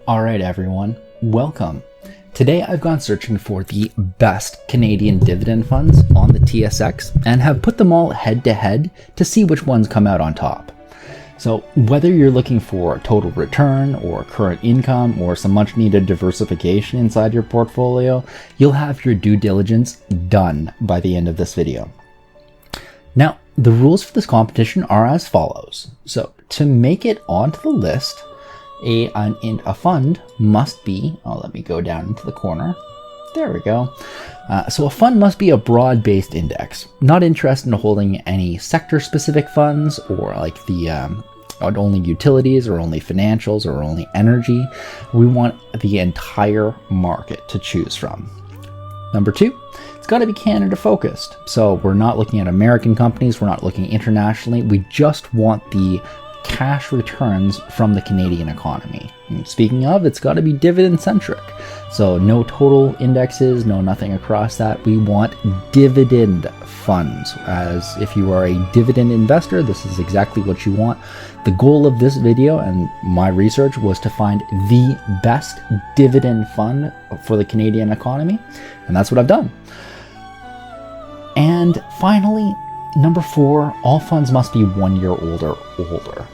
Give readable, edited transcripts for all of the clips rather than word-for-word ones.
Alright everyone, welcome. Today I've gone searching for the best Canadian dividend funds on the TSX and have put them all head to head to see which ones come out on top. So whether you're looking for total return or current income or some much needed diversification inside your portfolio, you'll have your due diligence done by the end of this video. Now, the rules for this competition are as follows. So to make it onto the list, a fund must be, let me go down into the corner. There we go. So a fund must be a broad-based index, not interested in holding any sector-specific funds or like the only utilities or only financials or only energy. We want the entire market to choose from. Number two, it's got to be Canada focused. So we're not looking at American companies, we're not looking internationally. We just want the cash returns from the Canadian economy. And speaking of, it's got to be dividend centric. So no total indexes, no nothing across that. We want dividend funds. As if you are a dividend investor, this is exactly what you want. The goal of this video and my research was to find the best dividend fund for the Canadian economy, and that's what I've done. And finally, number four, all funds must be 1 year old or older.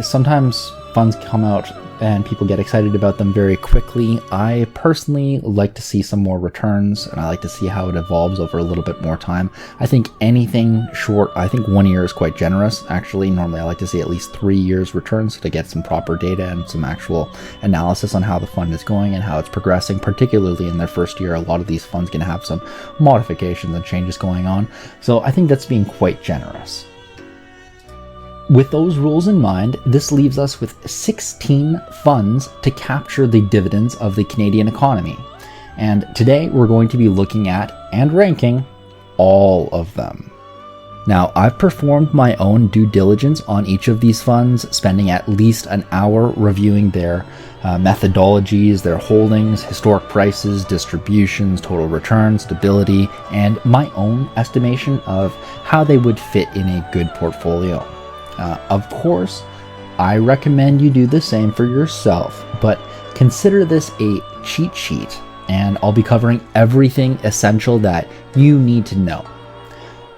Sometimes funds come out and people get excited about them very quickly. I personally like to see some more returns, and I like to see how it evolves over a little bit more time. I think anything short, I think 1 year is quite generous. Actually, normally I like to see at least 3 years returns to get some proper data and some actual analysis on how the fund is going and how it's progressing, particularly in their first year. A lot of these funds can have some modifications and changes going on. So I think that's being quite generous. With those rules in mind, this leaves us with 16 funds to capture the dividends of the Canadian economy. And today we're going to be looking at and ranking all of them. Now, I've performed my own due diligence on each of these funds, spending at least an hour reviewing their methodologies, their holdings, historic prices, distributions, total return, stability, and my own estimation of how they would fit in a good portfolio. Of course, I recommend you do the same for yourself, but consider this a cheat sheet, and I'll be covering everything essential that you need to know.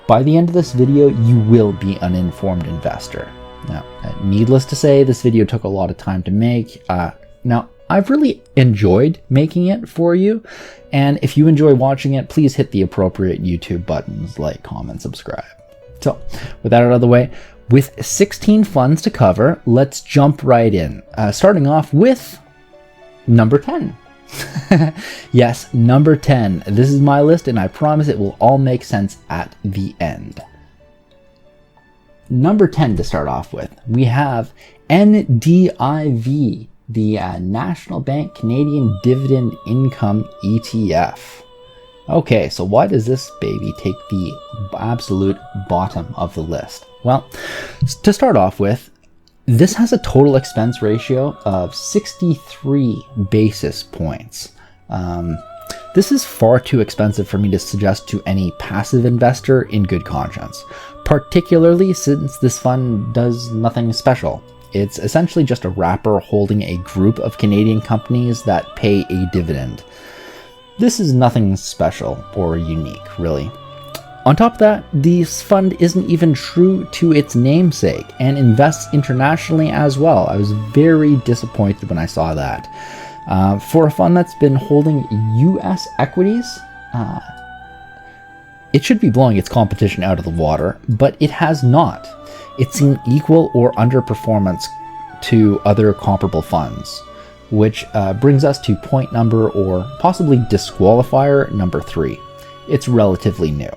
By the end of this video, you will be an informed investor. Now, needless to say, this video took a lot of time to make. Now, I've really enjoyed making it for you, and if you enjoy watching it, please hit the appropriate YouTube buttons, like, comment, subscribe. So, with that out of the way, with 16 funds to cover, let's jump right in. Starting off with number 10. Yes, number 10. This is my list, and I promise it will all make sense at the end. Number 10 to start off with, we have NDIV, the National Bank Canadian Dividend Income ETF. Okay, so why does this baby take the absolute bottom of the list? Well, to start off with, this has a total expense ratio of 63 basis points. This is far too expensive for me to suggest to any passive investor in good conscience, particularly since this fund does nothing special. It's essentially just a wrapper holding a group of Canadian companies that pay a dividend. This is nothing special or unique, really. On top of that, this fund isn't even true to its namesake and invests internationally as well. I was very disappointed when I saw that. For a fund that's been holding US equities, it should be blowing its competition out of the water, but it has not. It's seen equal or underperformance to other comparable funds, which brings us to point number, or possibly disqualifier, number 3. It's relatively new.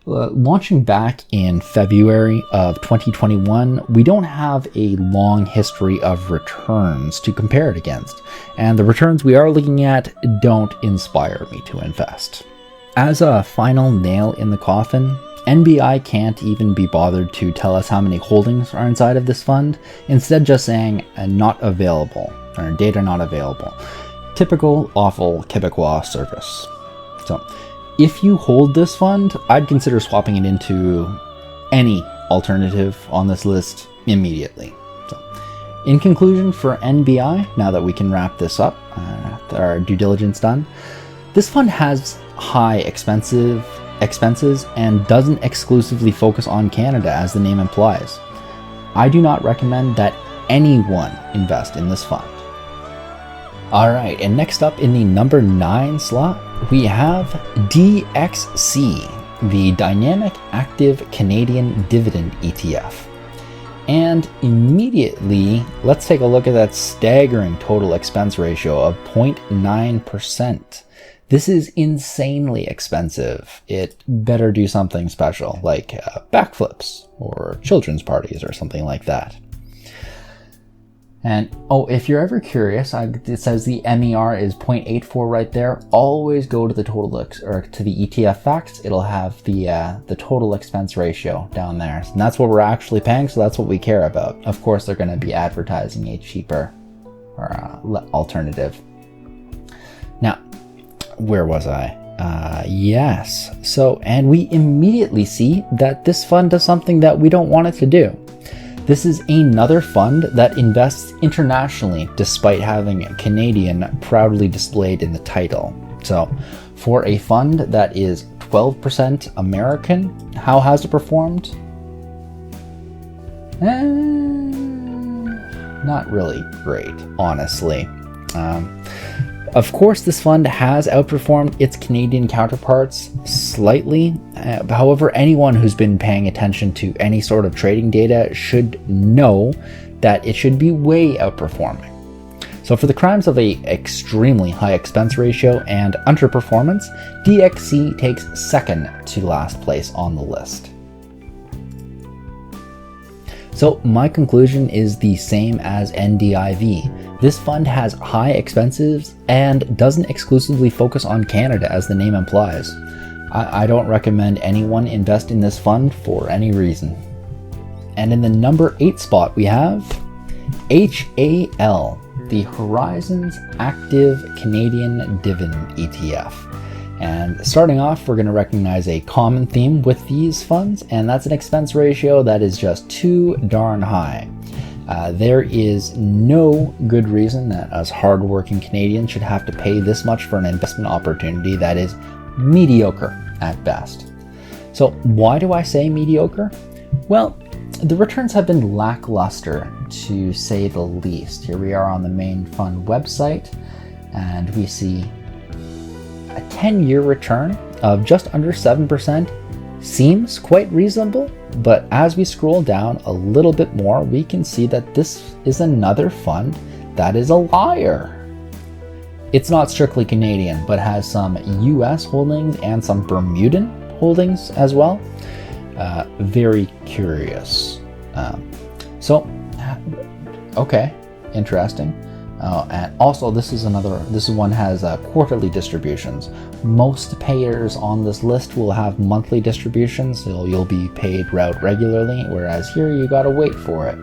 Launching back in February of 2021, we don't have a long history of returns to compare it against, and the returns we are looking at don't inspire me to invest. As a final nail in the coffin, NBI can't even be bothered to tell us how many holdings are inside of this fund, instead just saying not available, or data not available. Typical awful Quebecois service. So, if you hold this fund, I'd consider swapping it into any alternative on this list immediately. So, In conclusion, for NBI, now that we can wrap this up, our due diligence done, this fund has high expenses and doesn't exclusively focus on Canada, as the name implies. I do not recommend that anyone invest in this fund. Alright, and next up in the number 9 slot, we have DXC, the Dynamic Active Canadian Dividend ETF. And immediately, let's take a look at that staggering total expense ratio of 0.9%. This is insanely expensive. It better do something special, like backflips or children's parties or something like that. And if you're ever curious, it says the MER is 0.84 right there. Always go to the total or to the ETF facts. It'll have the total expense ratio down there, and that's what we're actually paying. So that's what we care about. Of course, they're going to be advertising a cheaper or alternative. Now, where was I? Yes. So, and we immediately see that this fund does something that we don't want it to do. This is another fund that invests internationally despite having Canadian proudly displayed in the title. So for a fund that is 12% American, how has it performed? Not really great, honestly. Of course, this fund has outperformed its Canadian counterparts slightly. However, anyone who's been paying attention to any sort of trading data should know that it should be way outperforming. So for the crimes of an extremely high expense ratio and underperformance, DXC takes second to last place on the list. So my conclusion is the same as NDIV. This fund has high expenses and doesn't exclusively focus on Canada, as the name implies. I don't recommend anyone invest in this fund for any reason. And in the number 8 spot, we have HAL, the Horizons Active Canadian Dividend ETF. And starting off, we're going to recognize a common theme with these funds, and that's an expense ratio that is just too darn high. There is no good reason that us hardworking Canadians should have to pay this much for an investment opportunity that is mediocre at best. So why do I say mediocre? Well, the returns have been lackluster, to say the least. Here we are on the main fund website, and we see a 10-year return of just under 7% seems quite reasonable, but as we scroll down a little bit more, we can see that this is another fund that is a liar. It's not strictly Canadian, but has some US holdings and some Bermudan holdings as well. Very curious. Okay, interesting. And also, this one has quarterly distributions. Most payers on this list will have monthly distributions, so you'll be paid out regularly, whereas here you gotta wait for it.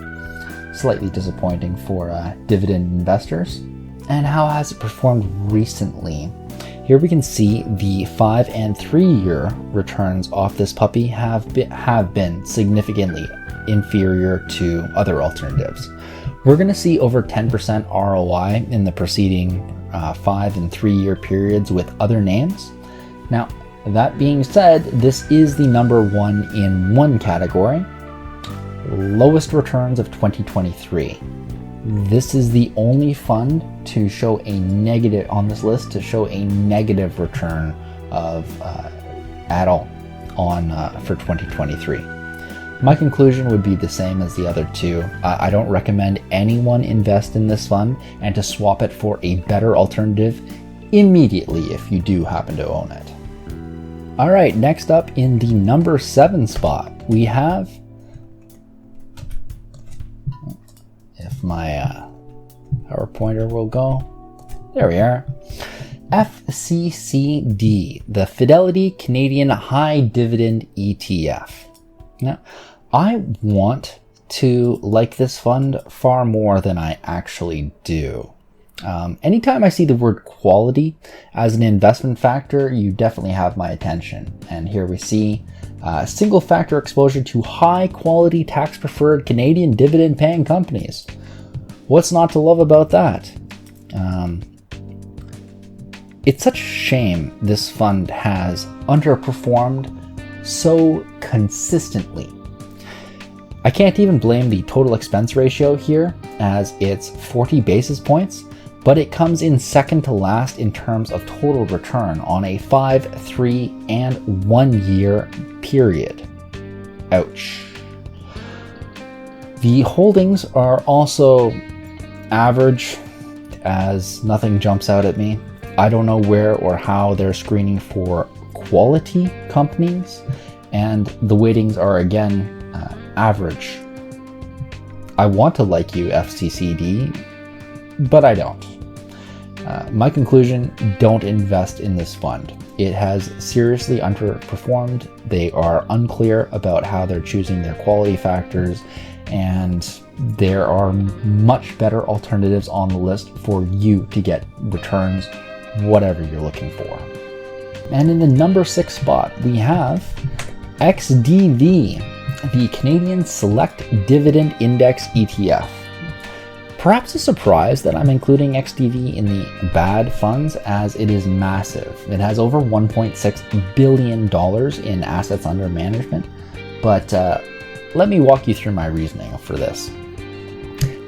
Slightly disappointing for dividend investors. And how has it performed recently? Here we can see the 5 and 3 year returns off this puppy have been significantly inferior to other alternatives. We're going to see over 10% ROI in the preceding 5 and 3 year periods with other names. Now, that being said, this is the number 1 in one category, lowest returns of 2023. This is the only fund to show a negative on this list, to show a negative return of at all on for 2023. My conclusion would be the same as the other two. I don't recommend anyone invest in this fund, and to swap it for a better alternative immediately if you do happen to own it. All right, next up in the number 7 spot, we have, if my PowerPointer will go, there we are, FCCD, the Fidelity Canadian High Dividend ETF. Now, I want to like this fund far more than I actually do. Anytime I see the word quality as an investment factor, you definitely have my attention. And here we see single factor exposure to high quality tax preferred Canadian dividend paying companies. What's not to love about that? It's such a shame this fund has underperformed so consistently. I can't even blame the total expense ratio here, as it's 40 basis points, but it comes in second to last in terms of total return on a 5, 3, and 1 year period. Ouch. The holdings are also average, as nothing jumps out at me. I don't know where or how they're screening for quality companies, and the weightings are again average. I want to like you, FCCD, but I don't. My conclusion, don't invest in this fund. It has seriously underperformed. They are unclear about how they're choosing their quality factors, and there are much better alternatives on the list for you to get returns, whatever you're looking for. And in the number 6 spot, we have XDV, the Canadian Select Dividend Index ETF. Perhaps a surprise that I'm including XDV in the bad funds, as it is massive. It has over $1.6 billion in assets under management, but let me walk you through my reasoning for this.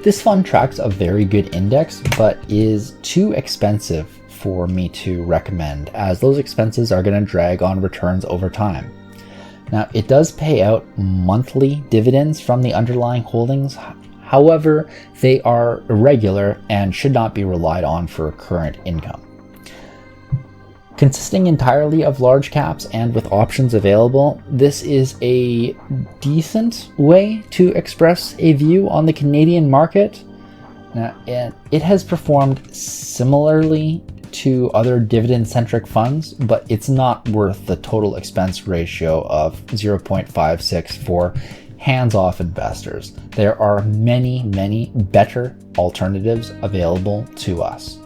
This fund tracks a very good index, but is too expensive for me to recommend, as those expenses are going to drag on returns over time. Now, it does pay out monthly dividends from the underlying holdings. However, they are irregular and should not be relied on for current income. Consisting entirely of large caps and with options available, this is a decent way to express a view on the Canadian market. Now, it has performed similarly to other dividend-centric funds, but it's not worth the total expense ratio of 0.56 for hands-off investors. There are many, many better alternatives available to us.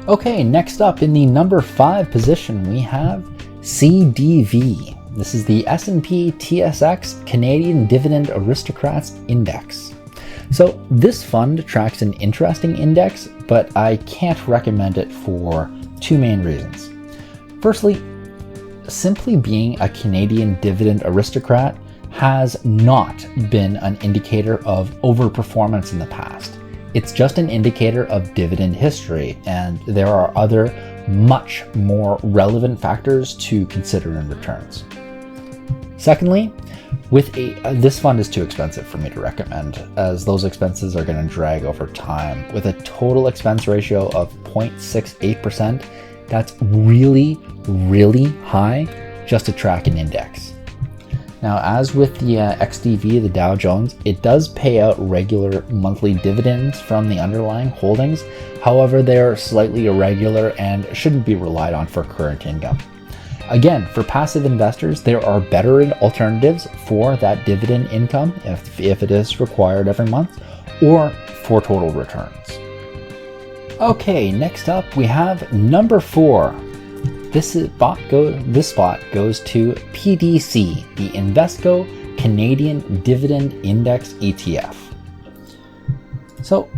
Okay, next up in the number 5 position, we have CDV. This is the S&P TSX Canadian Dividend Aristocrats Index. So this fund tracks an interesting index, but I can't recommend it for 2 main reasons. Firstly, simply being a Canadian dividend aristocrat has not been an indicator of overperformance in the past. It's just an indicator of dividend history, and there are other much more relevant factors to consider in returns. Secondly, this fund is too expensive for me to recommend, as those expenses are going to drag over time. With a total expense ratio of 0.68%, that's really, really high just to track an index. Now, as with the XDV, the Dow Jones, it does pay out regular monthly dividends from the underlying holdings. However, they're slightly irregular and shouldn't be relied on for current income. Again, for passive investors, there are better alternatives for that dividend income if it is required every month, or for total returns. Okay, next up we have number 4. This spot goes to PDC, the Invesco Canadian Dividend Index ETF. So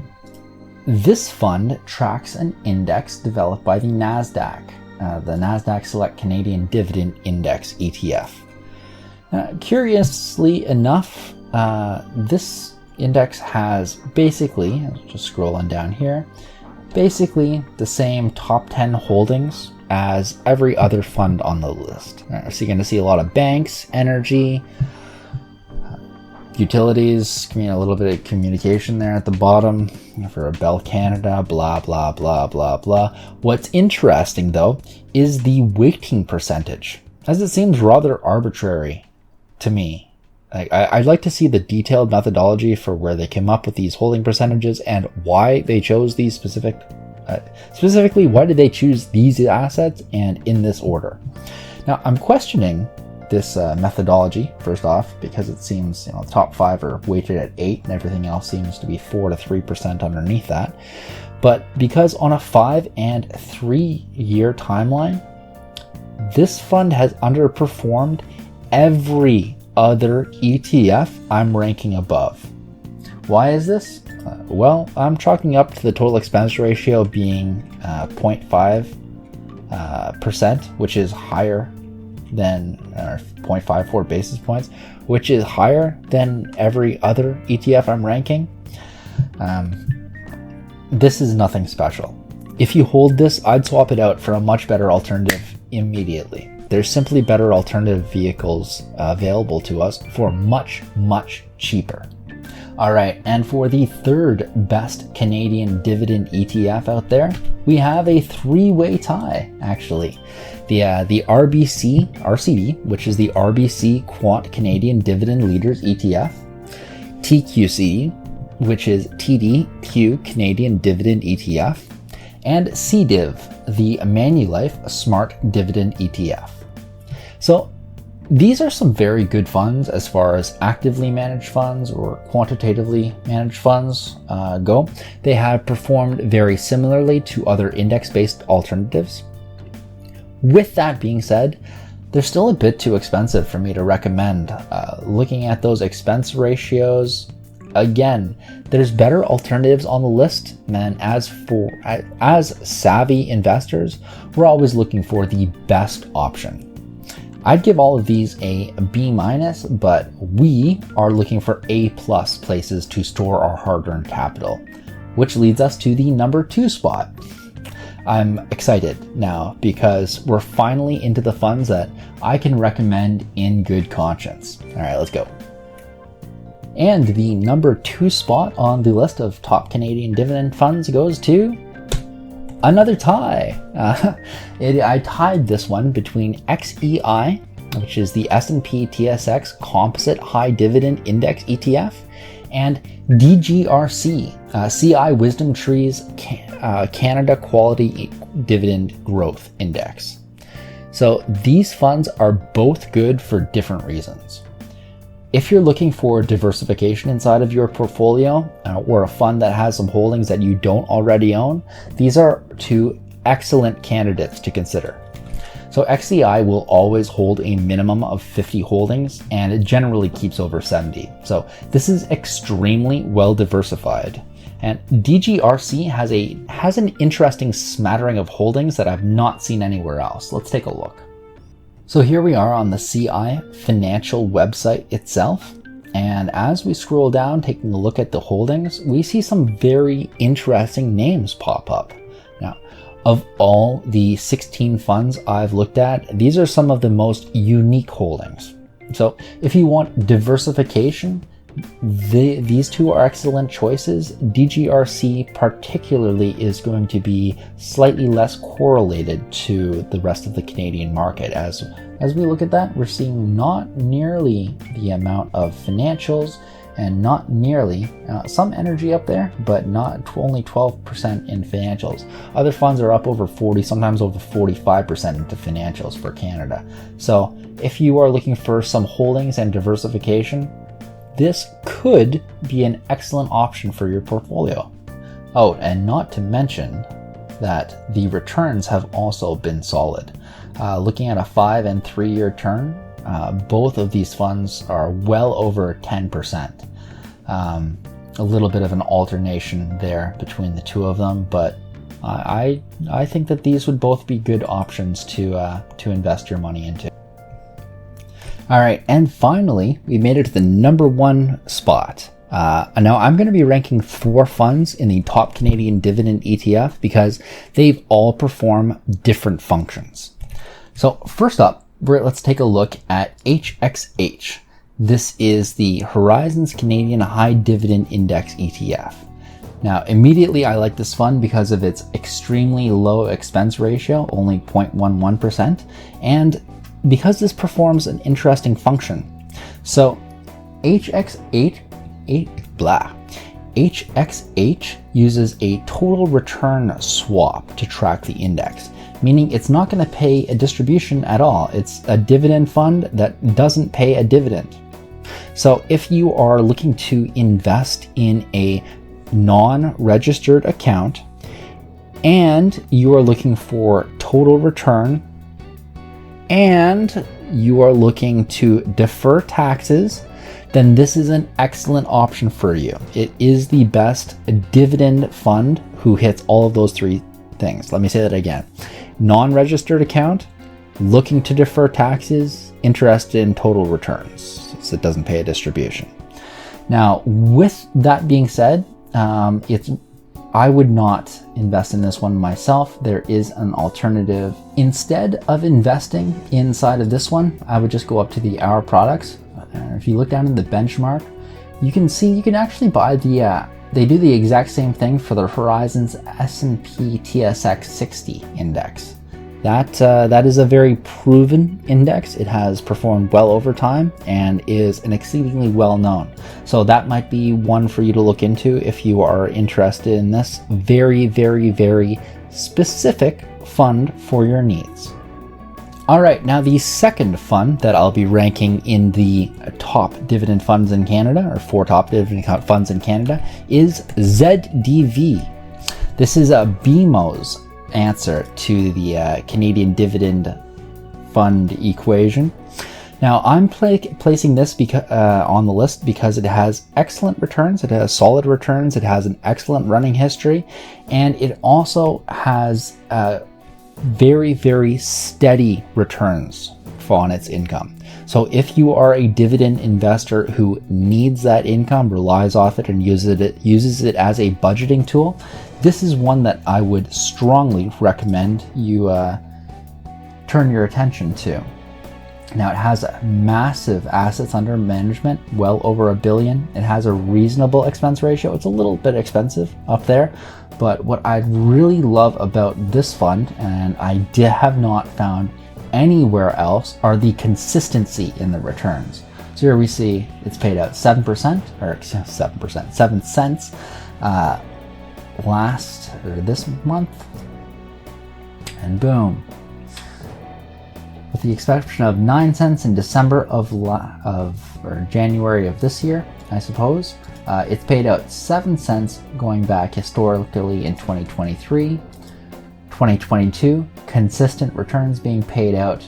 this fund tracks an index developed by the NASDAQ, the NASDAQ Select Canadian Dividend Index ETF. Curiously enough, this index has basically, just scrolling down here, basically the same top 10 holdings as every other fund on the list. So you're going to see a lot of banks, energy, utilities, a little bit of communication there at the bottom for Bell Canada, blah, blah, blah, blah, blah. What's interesting, though, is the weighting percentage, as it seems rather arbitrary to me. I'd like to see the detailed methodology for where they came up with these holding percentages and why they chose these specifically, why did they choose these assets and in this order? Now, I'm questioning this methodology, first off, because it seems the top 5 are weighted at 8 and everything else seems to be 4 to 3% underneath that. But because on a 5 and 3 year timeline, this fund has underperformed every other ETF I'm ranking above. Why is this? Well, I'm chalking up to the total expense ratio being 0.5%, which is higher than 0.54 basis points, which is higher than every other ETF I'm ranking. This is nothing special. If you hold this, I'd swap it out for a much better alternative immediately. There's simply better alternative vehicles available to us for much, much cheaper. All right, and for the third best Canadian dividend ETF out there, we have a three-way tie, actually. The RCD, which is the RBC Quant Canadian Dividend Leaders ETF, TQCD, which is TDQ Canadian Dividend ETF, and CDIV, the Manulife Smart Dividend ETF. So these are some very good funds as far as actively managed funds or quantitatively managed funds go. They have performed very similarly to other index-based alternatives. With that being said, they're still a bit too expensive for me to recommend. Looking at those expense ratios, again, there's better alternatives on the list, and as savvy investors, we're always looking for the best option. I'd give all of these a B-, but we are looking for A+ places to store our hard-earned capital, which leads us to the number 2 spot. I'm excited now because we're finally into the funds that I can recommend in good conscience. All right, let's go. And the number 2 spot on the list of top Canadian dividend funds goes to another tie. I tied this one between XEI, which is the S&P TSX Composite High Dividend Index ETF, and DGRC, CI Wisdom Tree's Canada Quality Dividend Growth Index. So these funds are both good for different reasons. If you're looking for diversification inside of your portfolio or a fund that has some holdings that you don't already own, these are two excellent candidates to consider. So XCI will always hold a minimum of 50 holdings, and it generally keeps over 70. So this is extremely well diversified. And DGRC has an interesting smattering of holdings that I've not seen anywhere else. Let's take a look. So here we are on the CI financial website itself. And as we scroll down, taking a look at the holdings, we see some very interesting names pop up. Now, of all the 16 funds I've looked at, these are some of the most unique holdings. So if you want diversification, these two are excellent choices. DGRC particularly is going to be slightly less correlated to the rest of the Canadian market. As we look at that, we're seeing not nearly the amount of financials and not nearly some energy up there, but only 12% in financials. Other funds are up over 40, sometimes over 45% into financials for Canada. So if you are looking for some holdings and diversification, this could be an excellent option for your portfolio. Oh, and not to mention that the returns have also been solid. Looking at a 5 and 3 year turn, both of these funds are well over 10%. A little bit of an alternation there between the two of them, but I think that these would both be good options to invest your money into. All right, and finally, we made it to the number 1 spot. Now, I'm going to be ranking 4 funds in the top Canadian dividend ETF because they've all performed different functions. So first up, let's take a look at HXH. This is the Horizons Canadian High Dividend Index ETF. Now, immediately I like this fund because of its extremely low expense ratio, only 0.11%, and because this performs an interesting function. So HXH uses a total return swap to track the index, meaning it's not going to pay a distribution at all. It's a dividend fund that doesn't pay a dividend. So if you are looking to invest in a non-registered account and you are looking for total return and you are looking to defer taxes, then this is an excellent option for you. It is the best dividend fund who hits all of those three things. Let me say that again. Non-registered account, looking to defer taxes, interested in total returns, so it doesn't pay a distribution. Now, with that being said, I would not invest in this one myself. There is an alternative. Instead of investing inside of this one, I would just go up to the Our Products. If you look down in the benchmark, you can see you can actually buy they do the exact same thing for the Horizons S&P TSX 60 index. That is a very proven index. It has performed well over time and is an exceedingly well known. So that might be one for you to look into if you are interested in this very, very, very specific fund for your needs. All right, now the second fund that I'll be ranking in the top dividend funds in Canada, or 4 top dividend funds in Canada, is ZDV. This is a BMO's answer to the Canadian Dividend Fund equation. Now, I'm placing this on the list because it has excellent returns, it has solid returns, it has an excellent running history, and it also has very, very steady returns on its income. So if you are a dividend investor who needs that income, relies off it, and uses it as a budgeting tool, this is one that I would strongly recommend you turn your attention to. Now, it has massive assets under management, well over $1 billion. It has a reasonable expense ratio. It's a little bit expensive up there, but what I really love about this fund, and I have not found anywhere else, are the consistency in the returns. So here we see it's paid out 7%, or 7 cents this month, and boom. With the exception of 9 cents in December or January of this year, I suppose, it's paid out 7 cents going back historically in 2023, 2022, consistent returns being paid out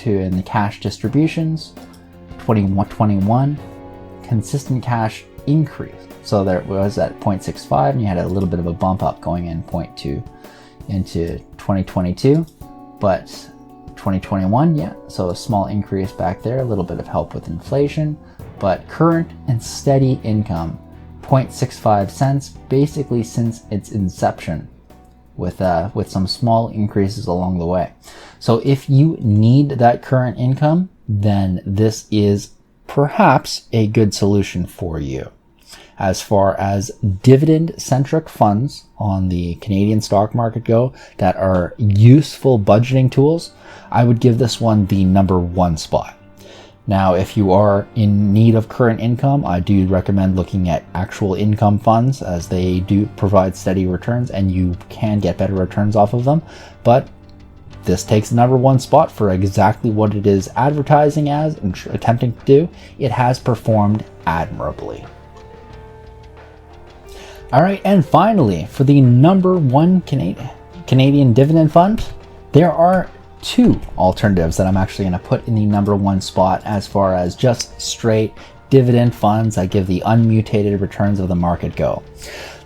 in the cash distributions, 2021, consistent cash increase. So there was at 0.65, and you had a little bit of a bump up going in 0.2 into 2022, but 2021, yeah, so a small increase back there, a little bit of help with inflation, but current and steady income, 0.65 cents, basically since its inception, with some small increases along the way. So if you need that current income, then this is perhaps a good solution for you. As far as dividend-centric funds on the Canadian stock market go that are useful budgeting tools, I would give this one the number 1 spot. Now, if you are in need of current income, I do recommend looking at actual income funds, as they do provide steady returns and you can get better returns off of them. But this takes the number 1 spot for exactly what it is advertising as and attempting to do. It has performed admirably. All right, and finally, for the number 1 Canadian dividend fund, there are 2 alternatives that I'm actually going to put in the number 1 spot as far as just straight dividend funds that give the unmutated returns of the market go.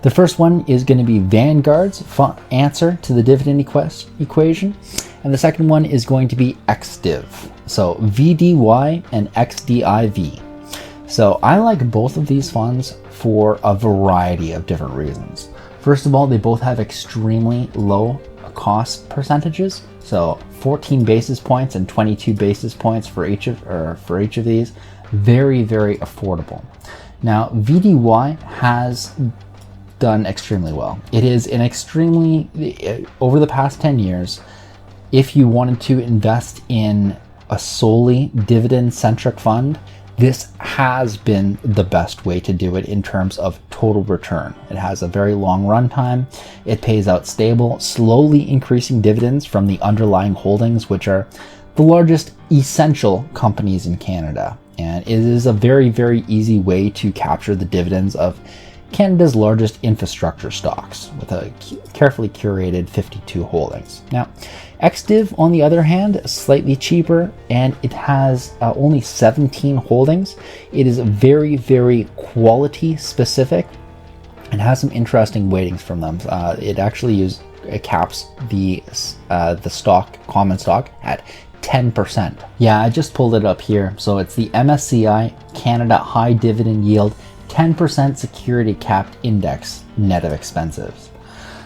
The first one is going to be Vanguard's answer to the dividend equation, and the second one is going to be XDiv, so VDY and XDIV. So I like both of these funds for a variety of different reasons. First of all, they both have extremely low cost percentages. So 14 basis points and 22 basis points for each of these. Very, very affordable. Now, VDY has done extremely well. It is an over the past 10 years, if you wanted to invest in a solely dividend-centric fund, this has been the best way to do it in terms of total return. It has a very long run time. It pays out stable, slowly increasing dividends from the underlying holdings, which are the largest essential companies in Canada. And it is a very, very easy way to capture the dividends of Canada's largest infrastructure stocks with a carefully curated 52 holdings. Now, XDiv, on the other hand, is slightly cheaper, and it has only 17 holdings. It is very, very quality specific and has some interesting weightings from them. It actually caps the common stock at 10%. Yeah, I just pulled it up here. So it's the MSCI Canada High Dividend Yield 10% Security Capped Index net of expenses.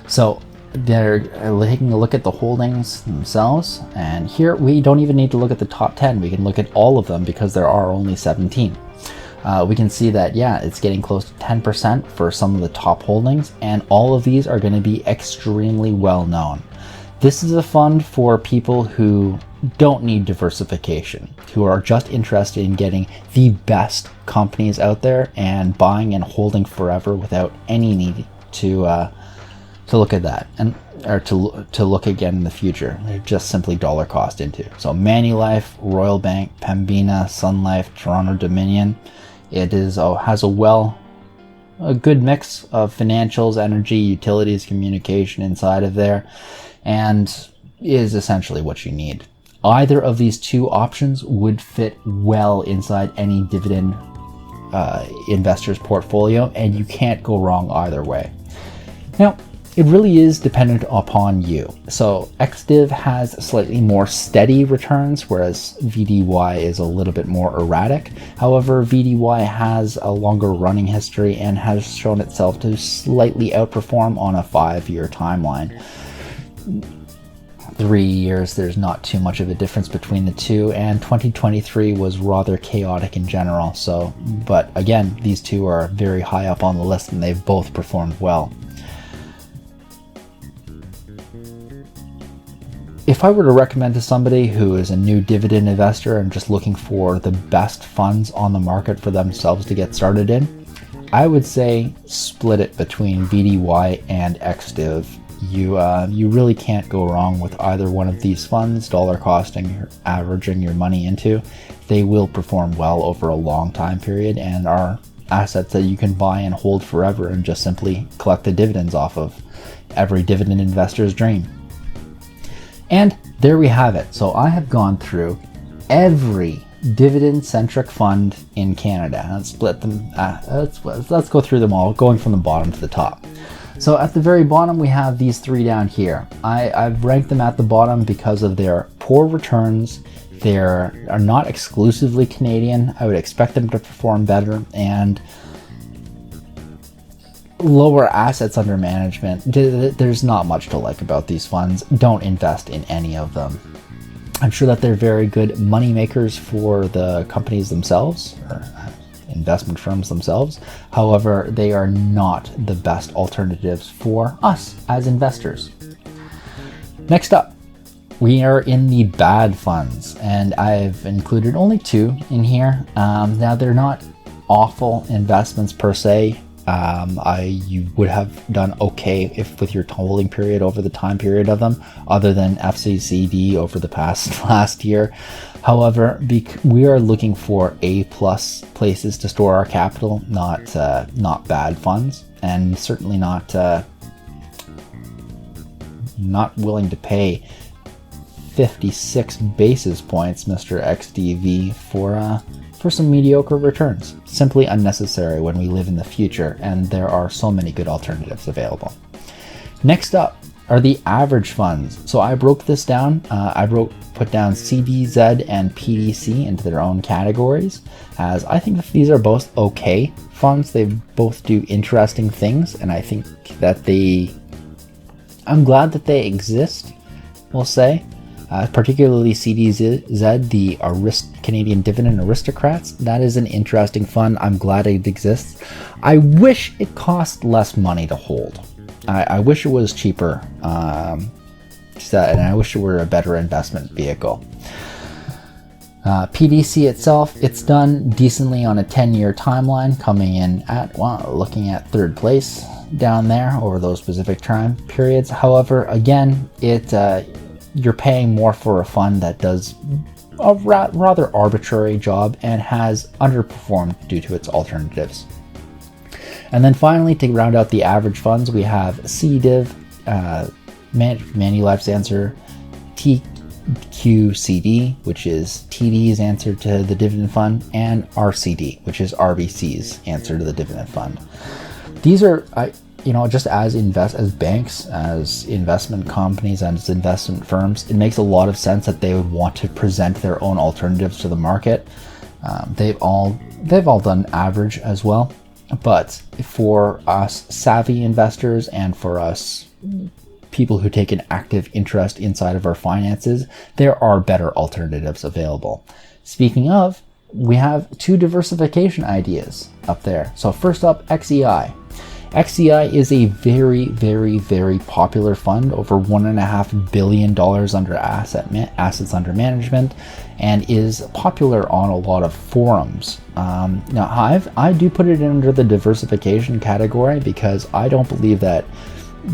So they're taking a look at the holdings themselves, and here we don't even need to look at the top 10. We can look at all of them because there are only 17. We can see that, yeah, it's getting close to 10% for some of the top holdings, and all of these are going to be extremely well known. This is a fund for people who don't need diversification, who are just interested in getting the best companies out there and buying and holding forever without any need to look at that or to look again in the future. They're just simply dollar cost into. So Manulife, Royal Bank, Pembina, Sun Life, Toronto Dominion. It has a good mix of financials, energy, utilities, communication inside of there, and is essentially what you need. Either of these two options would fit well inside any dividend investor's portfolio, and you can't go wrong either way. Now, it really is dependent upon you. So XDiv has slightly more steady returns, whereas VDY is a little bit more erratic. However, VDY has a longer running history and has shown itself to slightly outperform on a 5-year timeline. 3 years, there's not too much of a difference between the two, and 2023 was rather chaotic in general. So, but again, these two are very high up on the list and they've both performed well. If I were to recommend to somebody who is a new dividend investor and just looking for the best funds on the market for themselves to get started in, I would say split it between VDY and XDiv. You really can't go wrong with either one of these funds, dollar costing or averaging your money into. They will perform well over a long time period and are assets that you can buy and hold forever and just simply collect the dividends off of. Every dividend investor's dream. And there we have it. So I have gone through every dividend-centric fund in Canada. Let's split them. Let's go through them all, going from the bottom to the top. So at the very bottom, we have these three down here. I've ranked them at the bottom because of their poor returns. They are not exclusively Canadian. I would expect them to perform better, and lower assets under management. There's not much to like about these funds. Don't invest in any of them. I'm sure that they're very good money makers for the companies themselves, or investment firms themselves. However, they are not the best alternatives for us as investors. Next up, we are in the bad funds, and I've included only two in here. Now, they're not awful investments per se. You would have done okay if with your holding period over the time period of them, other than FCCD over the last year. However, we are looking for A+ places to store our capital, not bad funds, and certainly not willing to pay 56 basis points, Mr. XDV, for some mediocre returns. Simply unnecessary when we live in the future, and there are so many good alternatives available. Next up are the average funds. So I broke this down. Put down CDZ and PDC into their own categories, as I think that these are both okay funds. They both do interesting things, and I think that I'm glad that they exist, we'll say. Particularly CDZ, the Canadian Dividend Aristocrats. That is an interesting fund. I'm glad it exists. I wish it cost less money to hold. I wish it was cheaper, and I wish it were a better investment vehicle. PDC itself, it's done decently on a 10-year timeline, coming in at, looking at third place down there over those specific time periods. However, again, you're paying more for a fund that does a rather arbitrary job and has underperformed due to its alternatives. And then finally, to round out the average funds, we have CDiv, Manulife's answer, TQCD, which is TD's answer to the dividend fund, and RCD, which is RBC's answer to the dividend fund. These are, just as banks, as investment companies, and as investment firms, it makes a lot of sense that they would want to present their own alternatives to the market. They've all done average as well, but for us savvy investors and for us people who take an active interest inside of our finances, there are better alternatives available. Speaking of, we have 2 diversification ideas up there. So first up, XEI. XEI is a very, very, very popular fund, over $1.5 billion under assets under management, and is popular on a lot of forums. Now, I do put it under the diversification category because I don't believe that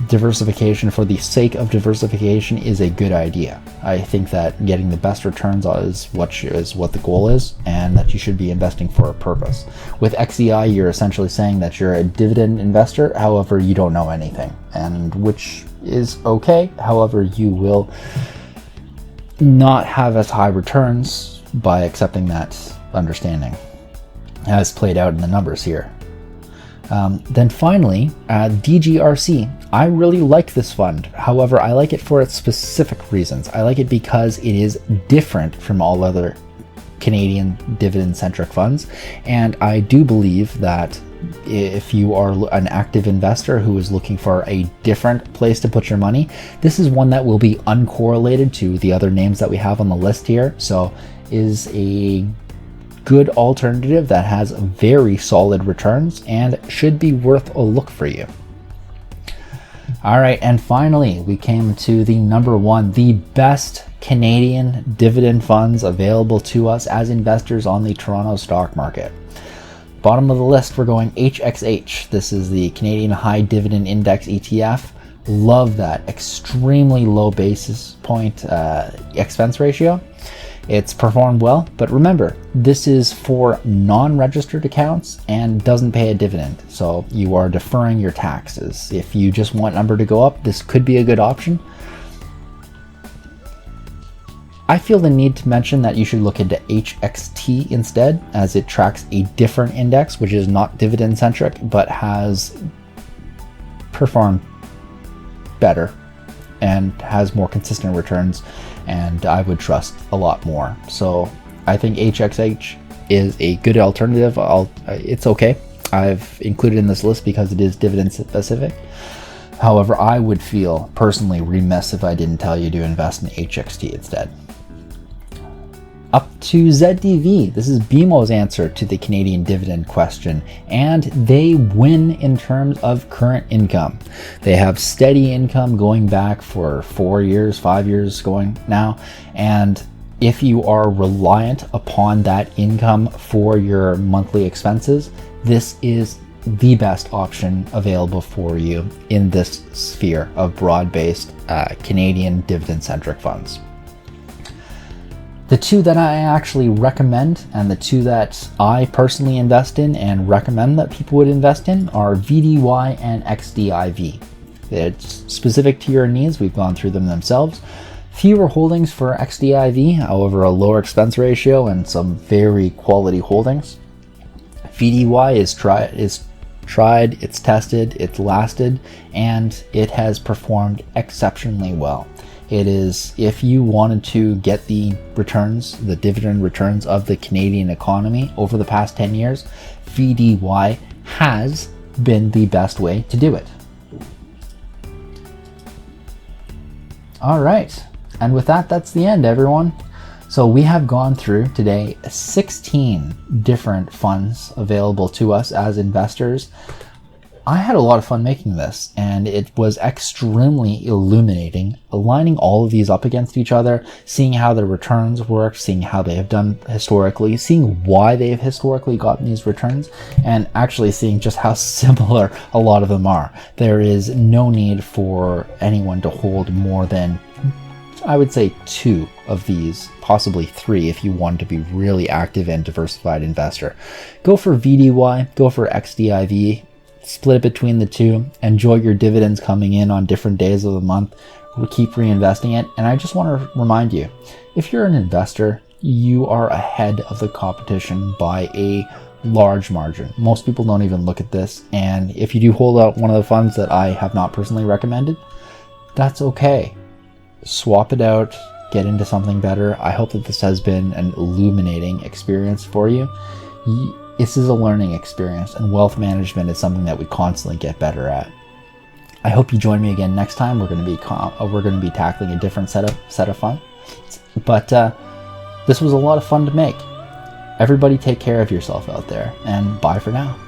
diversification for the sake of diversification is a good idea. I think that getting the best returns is what the goal is, and that you should be investing for a purpose. With XEI, you're essentially saying that you're a dividend investor, however, you don't know anything, and which is okay. However, you will not have as high returns by accepting that understanding, as played out in the numbers here. Then finally, DGRC. I really like this fund. However, I like it for its specific reasons. I like it because it is different from all other Canadian dividend-centric funds. And I do believe that if you are an active investor who is looking for a different place to put your money, this is one that will be uncorrelated to the other names that we have on the list here. So is a good alternative that has very solid returns and should be worth a look for you. All right, and finally, we came to the number 1, the best Canadian dividend funds available to us as investors on the Toronto stock market. Bottom of the list, we're going HXH. This is the Canadian High Dividend Index ETF. Love that extremely low basis point expense ratio. It's performed well, but remember, this is for non-registered accounts and doesn't pay a dividend, so you are deferring your taxes. If you just want number to go up, this could be a good option. I feel the need to mention that you should look into HXT instead, as it tracks a different index, which is not dividend-centric, but has performed better and has more consistent returns, and I would trust a lot more. So I think HXH is a good alternative. It's okay. I've included in this list because it is dividend specific. However, I would feel personally remiss if I didn't tell you to invest in HXT instead. Up to ZDV. This is BMO's answer to the Canadian dividend question, and they win in terms of current income. They have steady income going back for 4 years, 5 years going now, and if you are reliant upon that income for your monthly expenses, this is the best option available for you in this sphere of broad-based Canadian dividend-centric funds. The 2 that I actually recommend, and the 2 that I personally invest in and recommend that people would invest in, are VDY and XDIV. It's specific to your needs. We've gone through them themselves. Fewer holdings for XDIV, however, a lower expense ratio and some very quality holdings. VDY is tried, it's tested, it's lasted, and it has performed exceptionally well. It is, if you wanted to get the returns, the dividend returns of the Canadian economy over the past 10 years, VDY has been the best way to do it. All right, and with that, that's the end, everyone. So we have gone through today 16 different funds available to us as investors. I had a lot of fun making this, and it was extremely illuminating, aligning all of these up against each other, seeing how the returns work, seeing how they have done historically, seeing why they have historically gotten these returns, and actually seeing just how similar a lot of them are. There is no need for anyone to hold more than, I would say, 2 of these, possibly 3 if you want to be really active and diversified investor. Go for VDY, go for XDIV. split it between the two, enjoy your dividends coming in on different days of the month, keep reinvesting it. And I just want to remind you, if you're an investor, you are ahead of the competition by a large margin. Most people don't even look at this, and if you do hold out one of the funds that I have not personally recommended, that's okay. Swap it out, get into something better. I hope that this has been an illuminating experience for you. This is a learning experience, and wealth management is something that we constantly get better at. I hope you join me again next time. We're going to be tackling a different set of fun, but this was a lot of fun to make. Everybody take care of yourself out there, and bye for now.